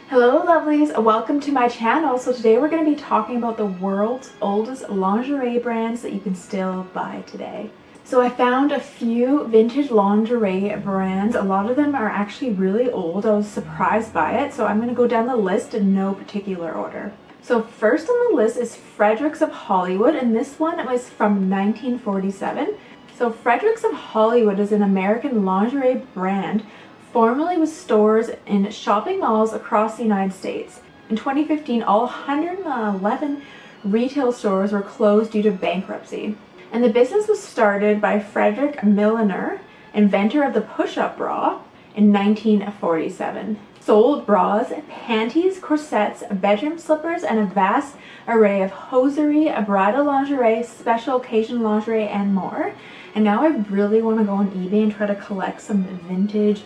Hello lovelies, welcome to my channel. So today we're going to be talking about the world's oldest lingerie brands that you can still buy today. So I found a few vintage lingerie brands. A lot of them are actually really old. I was surprised by it. So I'm going to go down the list in no particular order. So first on the list is Fredericks of Hollywood, and this one was from 1947. So Fredericks of Hollywood is an American lingerie brand formerly with stores in shopping malls across the United States. In 2015, all 111 retail stores were closed due to bankruptcy. And the business was started by Frederick Mellinger, inventor of the push-up bra, in 1947. Sold bras, panties, corsets, bedroom slippers, and a vast array of hosiery, bridal lingerie, special occasion lingerie, and more. And now I really want to go on eBay and try to collect some vintage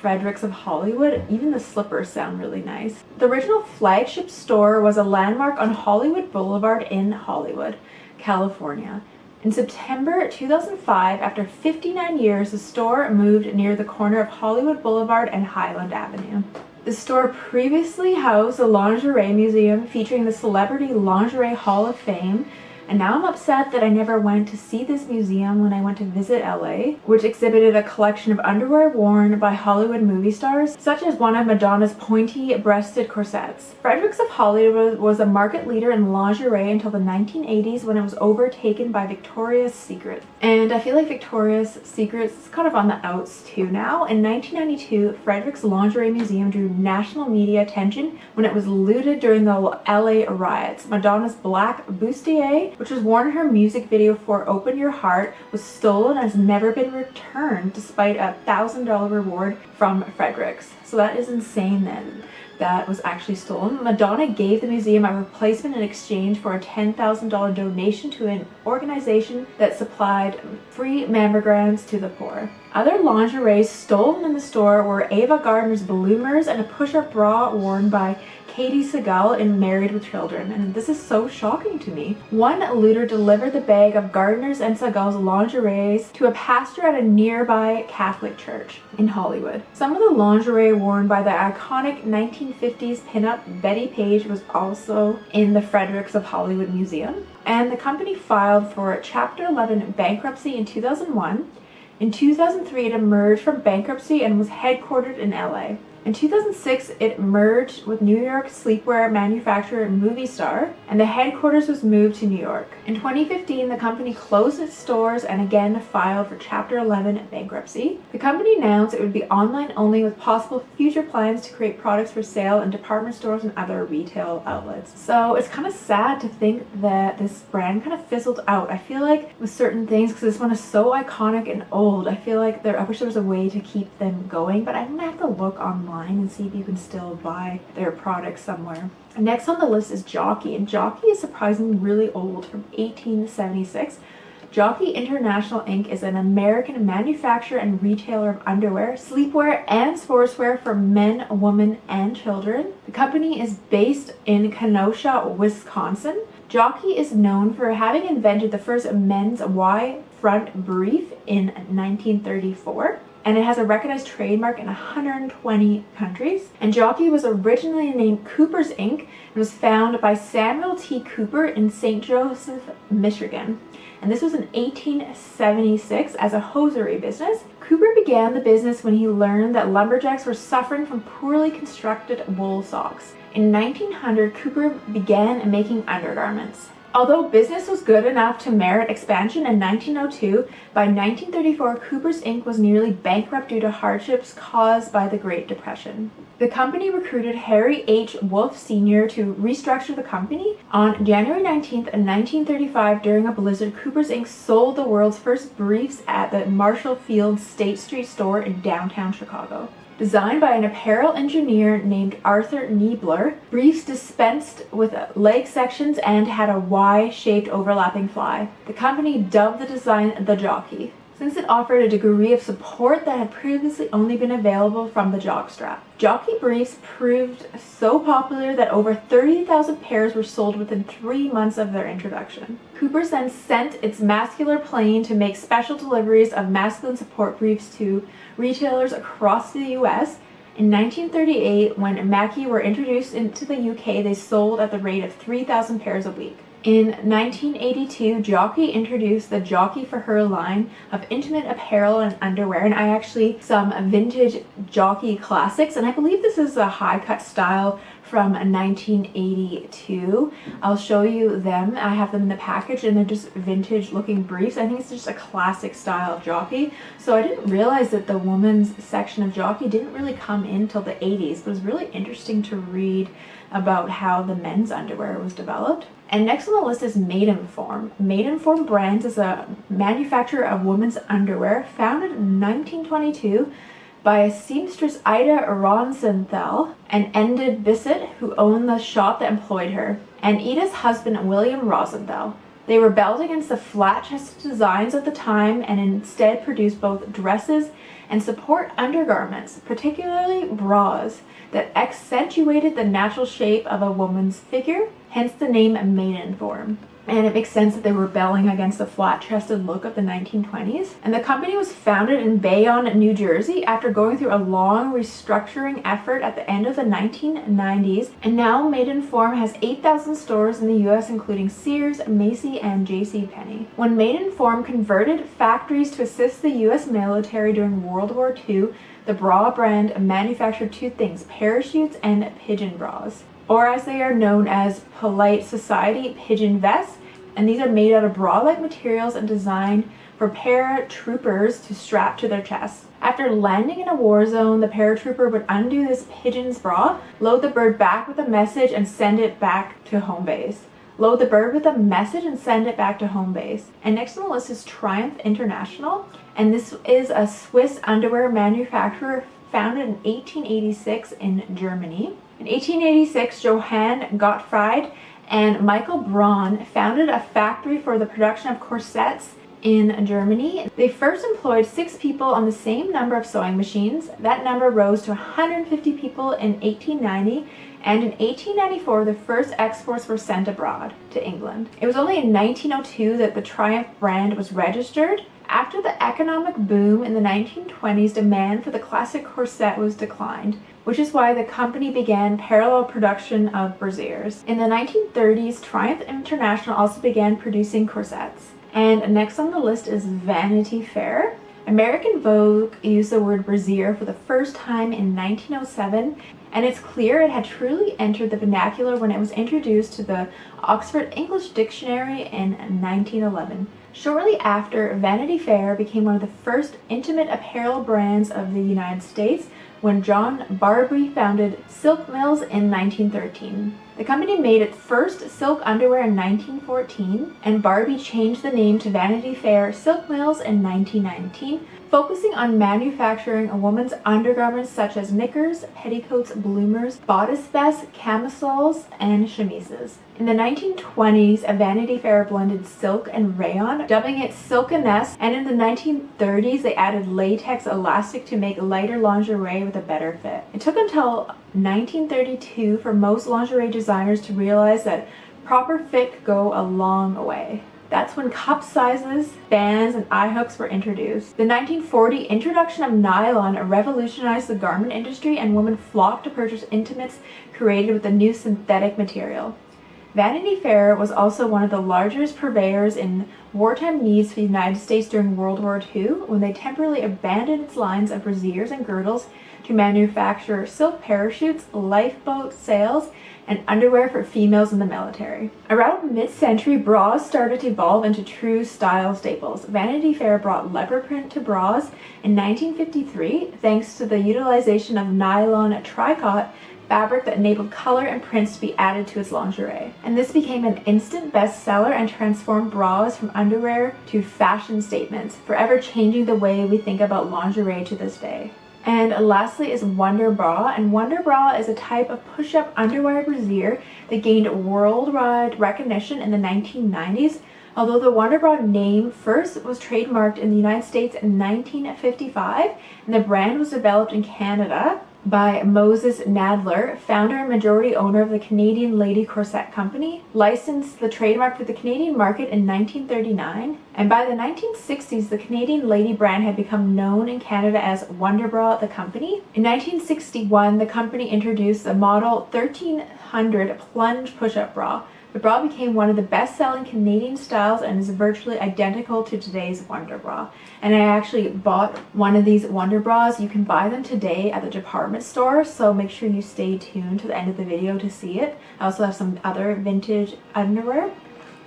Fredericks of Hollywood. Even the slippers sound really nice. The original flagship store was a landmark on Hollywood Boulevard in Hollywood, California. In September 2005, after 59 years, the store moved near the corner of Hollywood Boulevard and Highland Avenue. The store previously housed a lingerie museum featuring the Celebrity Lingerie Hall of Fame, and now I'm upset that I never went to see this museum when I went to visit LA, which exhibited a collection of underwear worn by Hollywood movie stars, such as one of Madonna's pointy-breasted corsets. Fredericks of Hollywood was a market leader in lingerie until the 1980s, when it was overtaken by Victoria's Secret. And I feel like Victoria's Secret is kind of on the outs too now. In 1992, Fredericks Lingerie Museum drew national media attention when it was looted during the LA riots. Madonna's black bustier, which was worn in her music video for Open Your Heart, was stolen and has never been returned despite a $1,000 reward from Fredericks. So that is insane then. That was actually stolen. Madonna gave the museum a replacement in exchange for a $10,000 donation to an organization that supplied free mammograms to the poor. Other lingerie stolen in the store were Ava Gardner's bloomers and a push-up bra worn by Katie Segal in Married with Children, and this is so shocking to me. One looter delivered the bag of Gardner's and Segal's lingeries to a pastor at a nearby Catholic church in Hollywood. Some of the lingerie worn by the iconic 1950s pinup Betty Page was also in the Fredericks of Hollywood Museum, and the company filed for Chapter 11 bankruptcy in 2001. In 2003, it emerged from bankruptcy and was headquartered in LA. In 2006, it merged with New York sleepwear manufacturer Movie Star, and the headquarters was moved to New York. In 2015, the company closed its stores and again filed for Chapter 11 bankruptcy. The company announced it would be online only, with possible future plans to create products for sale in department stores and other retail outlets. So it's kind of sad to think that this brand kind of fizzled out. I feel like with certain things, because this one is so iconic and old, I feel like I wish there was a way to keep them going, but I'm gonna have to look online and see if you can still buy their products somewhere. Next on the list is Jockey, and Jockey is surprisingly really old, from 1876. Jockey International Inc. is an American manufacturer and retailer of underwear, sleepwear, and sportswear for men, women, and children. The company is based in Kenosha, Wisconsin. Jockey is known for having invented the first men's Y-front brief in 1934. And it has a recognized trademark in 120 countries. And Jockey was originally named Cooper's Inc. and was founded by Samuel T. Cooper in St. Joseph, Michigan. And this was in 1876 as a hosiery business. Cooper began the business when he learned that lumberjacks were suffering from poorly constructed wool socks. In 1900, Cooper began making undergarments. Although business was good enough to merit expansion in 1902, by 1934 Cooper's Inc. was nearly bankrupt due to hardships caused by the Great Depression. The company recruited Harry H. Wolff Sr. to restructure the company. On January 19, 1935, during a blizzard, Cooper's Inc. sold the world's first briefs at the Marshall Field State Street store in downtown Chicago. Designed by an apparel engineer named Arthur Niebler, briefs dispensed with leg sections and had a Y-shaped overlapping fly. The company dubbed the design the Jockey, since it offered a degree of support that had previously only been available from the jockstrap. Jockey briefs proved so popular that over 30,000 pairs were sold within 3 months of their introduction. Cooper's then sent its masculine plane to make special deliveries of masculine support briefs to retailers across the US, In 1938, when Mackie were introduced into the UK, they sold at the rate of 3,000 pairs a week. In 1982, Jockey introduced the Jockey for Her line of intimate apparel and underwear, and I actually some vintage Jockey classics, and I believe this is a high cut style from 1982. I'll show you them. I have them in the package and they're just vintage looking briefs. I think it's just a classic style of Jockey. So I didn't realize that the women's section of Jockey didn't really come in till the 80s, but it was really interesting to read about how the men's underwear was developed. And next on the list is Maidenform. Maidenform Brands is a manufacturer of women's underwear founded in 1922 by a seamstress Ida Ronsenthal and Enid Bissett, who owned the shop that employed her, and Ida's husband William Rosenthal. They rebelled against the flat-chested designs of the time and instead produced both dresses and support undergarments, particularly bras, that accentuated the natural shape of a woman's figure, hence the name Maidenform. And it makes sense that they were rebelling against the flat-chested look of the 1920s. And the company was founded in Bayonne, New Jersey after going through a long restructuring effort at the end of the 1990s. And now Maidenform has 8,000 stores in the US, including Sears, Macy, and JCPenney. When Maidenform converted factories to assist the US military during World War II, the bra brand manufactured two things: parachutes and pigeon bras, or as they are known as polite society pigeon vests, and these are made out of bra-like materials and designed for paratroopers to strap to their chests. After landing in a war zone, the paratrooper would undo this pigeon's bra, load the bird back with a message, and send it back to home base. Load the bird with a message and send it back to home base. And next on the list is Triumph International, and this is a Swiss underwear manufacturer founded in 1886 in Germany. In 1886, Johann Gottfried and Michael Braun founded a factory for the production of corsets in Germany. They first employed 6 people on the same number of sewing machines. That number rose to 150 people in 1890, and in 1894 the first exports were sent abroad to England. It was only in 1902 that the Triumph brand was registered. After the economic boom in the 1920s, demand for the classic corset was declined, which is why the company began parallel production of brassieres. In the 1930s, Triumph International also began producing corsets. And next on the list is Vanity Fair. American Vogue used the word brassiere for the first time in 1907, and it's clear it had truly entered the vernacular when it was introduced to the Oxford English Dictionary in 1911. Shortly after, Vanity Fair became one of the first intimate apparel brands of the United States when John Barbie founded Silk Mills in 1913. The company made its first silk underwear in 1914, and Barbie changed the name to Vanity Fair Silk Mills in 1919, focusing on manufacturing a woman's undergarments such as knickers, petticoats, bloomers, bodice vests, camisoles, and chemises. In the 1920s, a Vanity Fair blended silk and rayon, dubbing it silkiness, and in the 1930s, they added latex elastic to make lighter lingerie with a better fit. It took until 1932 for most lingerie designers to realize that proper fit could go a long way. That's when cup sizes, bands, and eye hooks were introduced. The 1940 introduction of nylon revolutionized the garment industry, and women flocked to purchase intimates created with the new synthetic material. Vanity Fair was also one of the largest purveyors in wartime needs for the United States during World War II, when they temporarily abandoned its lines of brassieres and girdles to manufacture silk parachutes, lifeboat sails, and underwear for females in the military. Around mid-century, bras started to evolve into true style staples. Vanity Fair brought leopard print to bras in 1953 thanks to the utilization of nylon tricot fabric that enabled color and prints to be added to its lingerie. And this became an instant bestseller and transformed bras from underwear to fashion statements, forever changing the way we think about lingerie to this day. And lastly is Wonderbra, and Wonderbra is a type of push-up underwear brassiere that gained worldwide recognition in the 1990s, although the Wonderbra name first was trademarked in the United States in 1955, and the brand was developed in Canada by Moses Nadler, founder and majority owner of the Canadian Lady Corset Company, licensed the trademark for the Canadian market in 1939, and by the 1960s the Canadian Lady brand had become known in Canada as Wonderbra the company. In 1961 the company introduced the model 1300 plunge push-up bra. The bra became one of the best-selling Canadian styles and is virtually identical to today's Wonderbra. And I actually bought one of these Wonderbras. You can buy them today at the department store, so make sure you stay tuned to the end of the video to see it. I also have some other vintage underwear.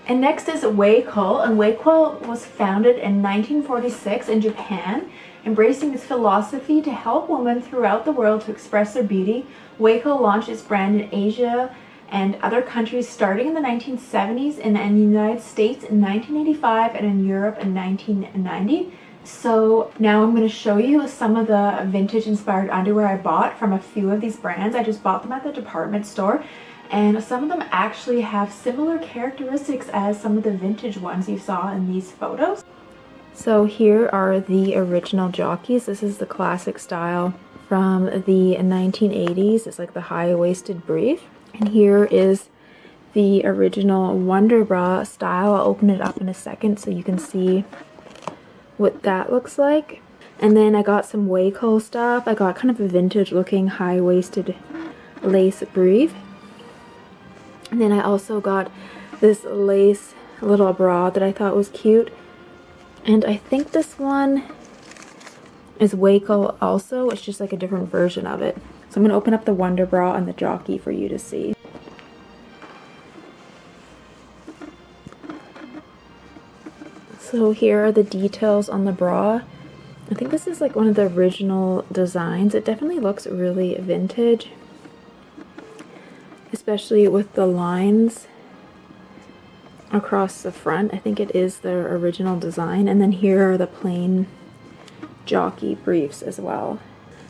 And next is Wacoal, and Wacoal was founded in 1946 in Japan. Embracing its philosophy to help women throughout the world to express their beauty, Wacoal launched its brand in Asia and other countries starting in the 1970s, and in the United States in 1985, and in Europe in 1990. So now I'm going to show you some of the vintage inspired underwear I bought from a few of these brands. I just bought them at the department store, and some of them actually have similar characteristics as some of the vintage ones you saw in these photos. So here are the original Jockeys. This is the classic style from the 1980s. It's like the high-waisted brief. And here is the original Wonderbra style. I'll open it up in a second so you can see what that looks like. And then I got some Wacoal stuff. I got kind of a vintage looking high-waisted lace brief. And then I also got this lace little bra that I thought was cute. And I think this one is Wacoal also. It's just like a different version of it. So I'm going to open up the Wonderbra and the Jockey for you to see. So here are the details on the bra. I think this is like one of the original designs. It definitely looks really vintage, especially with the lines across the front. I think it is their original design. And then here are the plain Jockey briefs as well.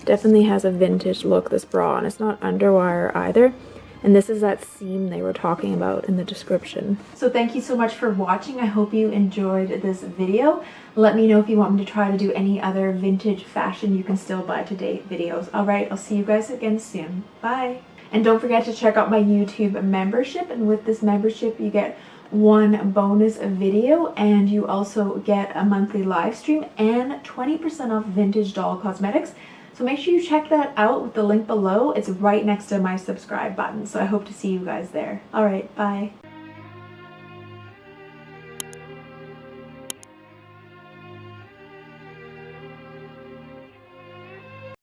Definitely has a vintage look, this bra, and it's not underwire either. And this is that seam they were talking about in the description. So thank you so much for watching. I hope you enjoyed this video. Let me know if you want me to try to do any other vintage fashion you can still buy today videos. Alright, I'll see you guys again soon. Bye! And don't forget to check out my YouTube membership, and with this membership you get one bonus video, and you also get a monthly live stream and 20% off vintage doll cosmetics. So make sure you check that out with the link below. It's right next to my subscribe button. So I hope to see you guys there. Alright, bye.